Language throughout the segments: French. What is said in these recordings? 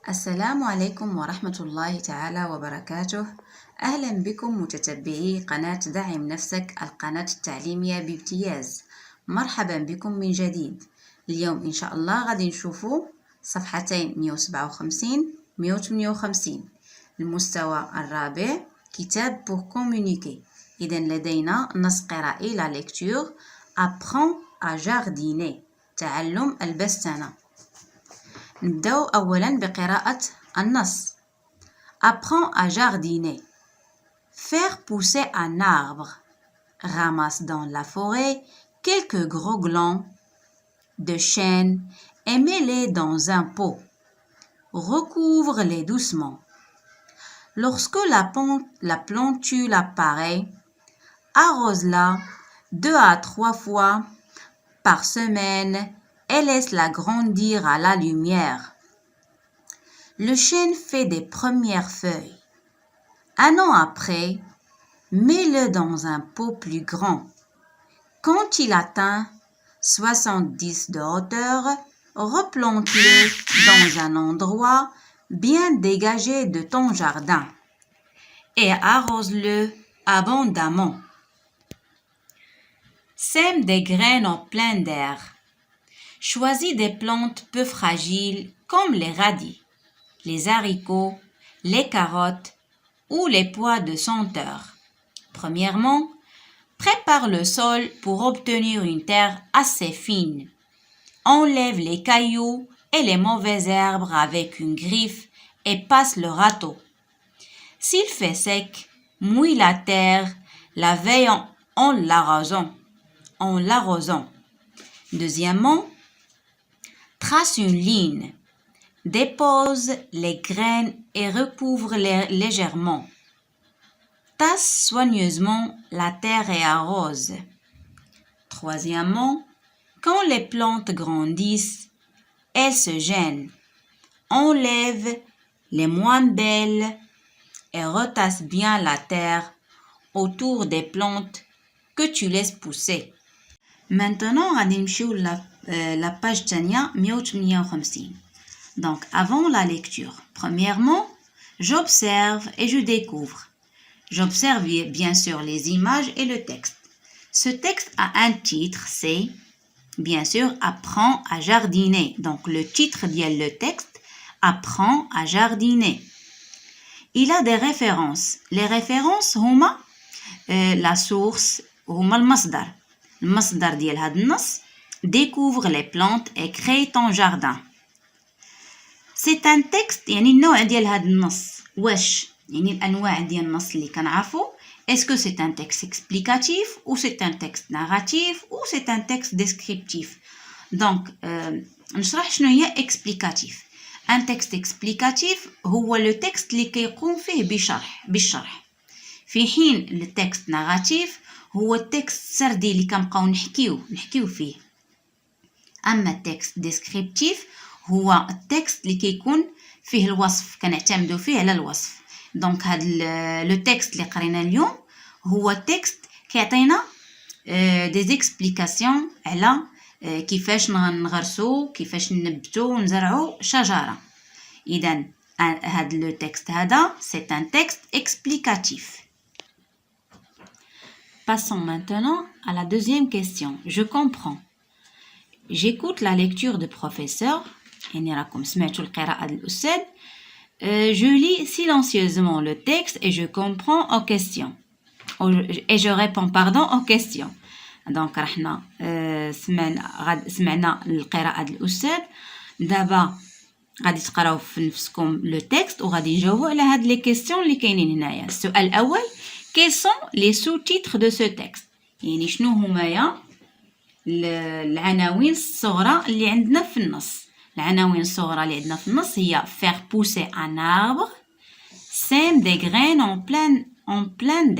السلام عليكم ورحمة الله تعالى وبركاته. أهلا بكم متتبعي قناة دعم نفسك، القناة التعليمية بامتياز. مرحبا بكم من جديد. اليوم إن شاء الله غادي نشوفوا صفحتين 157 158 المستوى الرابع، كتاب pour communiquer. إذن لدينا نص قرائي la lecture apprends à jardiner، تعلم البستنة. نبدأ أولاً بقراءة النص. Apprends à jardiner. Faire pousser un arbre. Ramasse dans la forêt quelques gros glands de chêne et mets-les dans un pot. Recouvre-les doucement. Lorsque la plantule apparaît, arrose-la 2 à 3 fois par semaine et laisse-la grandir à la lumière. Le chêne fait des premières feuilles. Un an après, mets-le dans un pot plus grand. Quand il atteint 70 de hauteur, replante-le dans un endroit bien dégagé de ton jardin et arrose-le abondamment. Sème des graines en plein air. Choisis des plantes peu fragiles comme les radis, les haricots, les carottes ou les pois de senteur. Premièrement, prépare le sol pour obtenir une terre assez fine. Enlève les cailloux et les mauvaises herbes avec une griffe et passe le râteau. S'il fait sec, mouille la terre la veille en l'arrosant. Deuxièmement, trace une ligne. Dépose les graines et recouvre-les légèrement. Tasse soigneusement la terre et arrose. Troisièmement, quand les plantes grandissent, elles se gênent. Enlève les moins belles et retasse bien la terre autour des plantes que tu laisses pousser. Maintenant, غادي نمشيو la page تانية 158. Donc, avant la lecture, premièrement, j'observe et je découvre. J'observe bien sûr les images et le texte. Ce texte a un titre, c'est bien sûr Apprends à jardiner. Donc, le titre ديال le texte, Apprends à jardiner. Il a des références. Les références هما la source هما المصدر. المصدر ديال هذا النص découvre les plantes et crée ton jardin. C'est un texte يعني النوع ديال هذا النص واش يعني الأنواع ديال النص اللي كنعرفو. Est-ce que c'est un texte explicatif ou c'est un texte narratif ou c'est un texte descriptif. Donc نشرح شنو هي explicatif. Un texte explicatif هو le texte اللي كيقوم فيه بالشرح. في حين le texte narratif هو التكست سردي اللي كنبقاو نحكيو فيه. أما التكست descriptif هو التكست اللي كيكون فيه الوصف، كنعتمدوا فيه على الوصف. دونك هاد لو تكست اللي قرينا اليوم هو تكست كيعطينا دي زيكسبليكاسيون على كيفاش نغرسو، كيفاش نبتو ونزرعو شجرة. إذا هاد لو تكست هذا c'est un texte explicatif. Passons maintenant à la deuxième question. Je comprends. J'écoute la lecture du professeur. يعني راكم سمعتوا القراءة الأستاذ. Je lis silencieusement le texte et je comprends aux questions. Et je réponds aux questions. Donc رحنا سمعنا القراءة الأستاذ. دابا غادي تقراو في نفسكم لو تكست وغادي نجاوبوا على هاد لي كيسيون اللي كاينين هنايا. السؤال الأول: Quels sont les sous-titres de ce texte؟ يعني شنو هما العناوين الصغرى اللي عندنا في النص. العناوين الصغرى اللي عندنا في النص هي faire pousser un arbre, sème des graines en pleine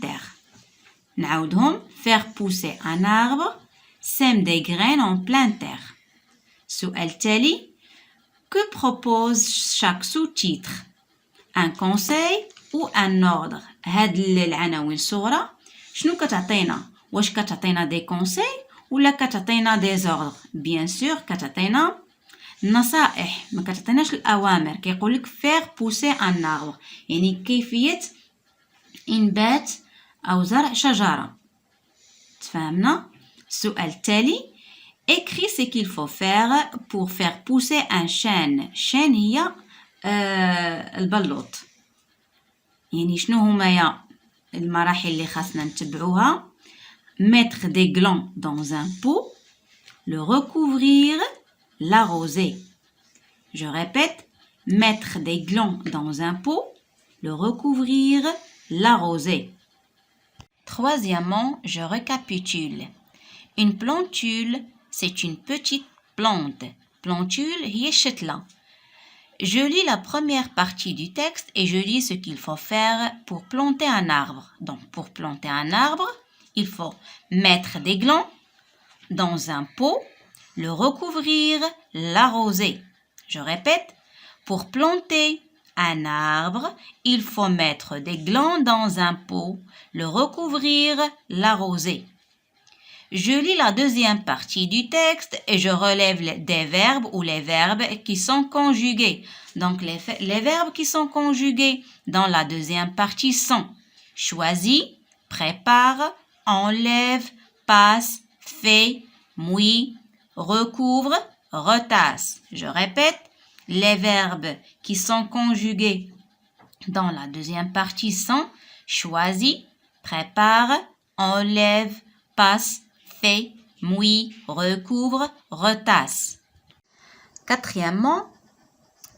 terre. نعاودهم: faire pousser un arbre, sème des graines en pleine terre. السؤال التالي: Que propose chaque sous-titre؟ Un conseil ou un ordre. هاد العناوين الصغرى شنو كتعطينا؟ واش كتعطينا des conseils ولا كتعطينا des ordres؟ Bien sûr كتعطينا النصائح ما كتعطيناش الأوامر. كيقولك faire pousser un arbre يعني كيفية إنبات أو زرع شجرة. تفهمنا؟ السؤال التالي écris ce qu'il faut faire pour faire pousser un chêne. chêne هي البلوط. يعني شنو هما المراحل اللي خاصنا نتبعوها؟ mettre des glands dans un pot, le recouvrir, l'arroser. Je répète, mettre des glands dans un pot, le recouvrir, l'arroser. Troisièmement, je récapitule. Une plantule, c'est une petite plante. Plantule, هي الشتلة. Je lis la première partie du texte et je lis ce qu'il faut faire pour planter un arbre. Donc, pour planter un arbre, il faut mettre des glands dans un pot, le recouvrir, l'arroser. Je répète, pour planter un arbre, il faut mettre des glands dans un pot, le recouvrir, l'arroser. Je lis la deuxième partie du texte et je relève des verbes ou les verbes qui sont conjugués. Donc, les verbes qui sont conjugués dans la deuxième partie sont choisis, prépare, enlève, passe, fait, mouille, recouvre, retasse. Je répète, les verbes qui sont conjugués dans la deuxième partie sont choisis, prépare, enlève, passe, fait, mouille, recouvre, retasse. Quatrièmement,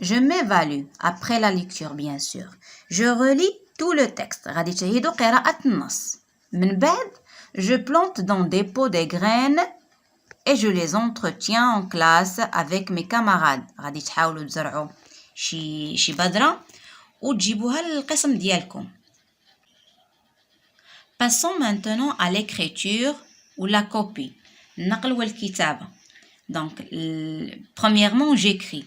je m'évalue après la lecture bien sûr. Je relis tout le texte. غادي تشاهدوا قراءة النص. من بعد, je plante dans des pots des graines et je les entretiens en classe avec mes camarades. غادي تحاولوا تزرعوا شي بذرة وتجيبوها للقسم ديالكم. Passons maintenant à l'écriture ou la copie. النقل والكتابة. Donc, premièrement, j'écris.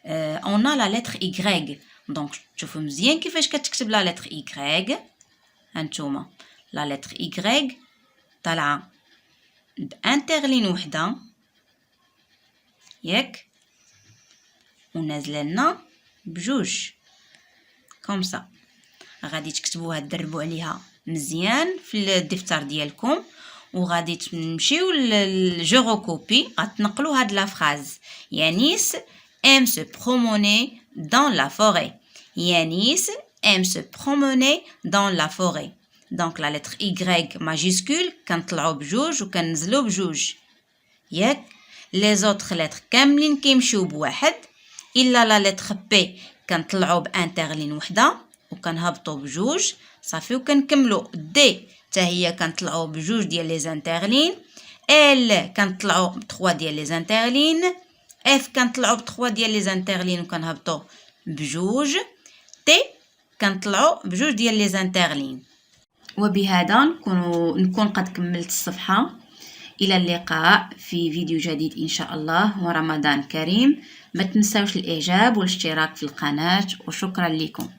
On a la lettre Y. Donc, شوفوا مزيان كيفاش كتكتب la lettre Y. هانتوما. La lettre Y طالعة بانترلين وحدة. ياك. ونازلة لنا بجوج. كوم سا. غادي تكتبوها تدربوا عليها مزيان في الدفتر ديالكم. وغادي تمشيو جو ريكوبي غتنقلوا هاد لا فراز. يانيس aime se promener dans la forêt. Yanis aime se promener dans la forêt. Donc la lettre Y majuscule كنطلعوا بجوج وكننزلوا بجوج. ياك les autres lettres كاملين كيمشيو بواحد الا لا lettre P كنطلعوا بانترلين وحده وكنهبطوا بجوج صافي وكنكملوا. دي حتى هي كنطلعوا بجوج ديال لي زانترلين. ال كنطلعوا ب 3 ديال لي زانترلين. اف كنطلعوا ب 3 ديال لي زانترلين وكنهبطوا بجوج. تي كنطلعوا بجوج ديال لي زانترلين. وبهذا نكون قد كملت الصفحة. إلى اللقاء في فيديو جديد إن شاء الله ورمضان كريم. ما تنسوش الإعجاب والاشتراك في القناة وشكرا لكم.